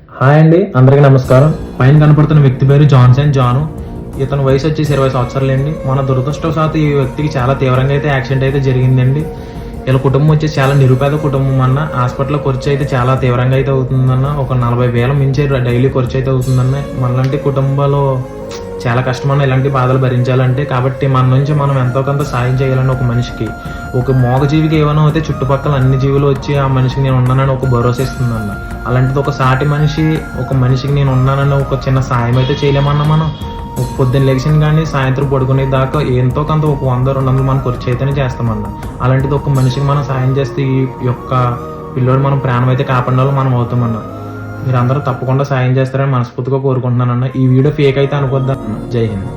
Hi అండి, అందరికీ నమస్కారం. పైన కనపడుతున్న వ్యక్తి పేరు జాన్సన్ జాను. ఇతని వయసు వచ్చేసి 20 సంవత్సరాలండి. మన దురదృష్టవశాత్తు ఈ వ్యక్తికి చాలా తీవ్రంగా అయితే యాక్సిడెంట్ అయితే జరిగిందండి. వీళ్ళ కుటుంబం వచ్చేసి చాలా నిరుపేద కుటుంబం అన్న. హాస్పిటల్లో ఖర్చు అయితే చాలా తీవ్రంగా అయితే అవుతుందన్న. ఒక 40,000 మించి డైలీ ఖర్చు అయితే అవుతుందన్న. మనలాంటి కుటుంబాలు చాలా కష్టమన్న ఇలాంటి బాధలు భరించాలంటే. కాబట్టి మన నుంచి మనం ఎంతో కొంత సాయం చేయాలని ఒక మనిషికి, ఒక మోగజీవికి ఏమైనా అయితే చుట్టుపక్కల అన్ని జీవులు వచ్చి ఆ మనిషికి నేను ఉన్నానని ఒక భరోసా ఇస్తుందన్న. అలాంటిది ఒక సాటి మనిషి ఒక మనిషికి నేను ఉన్నానని ఒక చిన్న సాయం అయితే చేయలేమన్నా మనం. పొద్దున్న లెగిసిన కానీ సాయంత్రం పడుకునే దాకా ఎంతో కొంత ఒక 100-200 మనం ఖర్చు అయితేనే చేస్తామన్నా. అలాంటిది ఒక మనిషికి మనం సాయం చేస్తే ఈ యొక్క పిల్లోడు మనం ప్రాణం అయితే కాపాడిన వాళ్ళు మనం అవుతామన్నా. మీరందరూ తప్పకుండా సాయం చేస్తారని మనస్ఫూర్తిగా కోరుకుంటున్నానన్న. ఈ వీడియో ఫేక్ అయితే అనుకోద్దా. జై హింద్.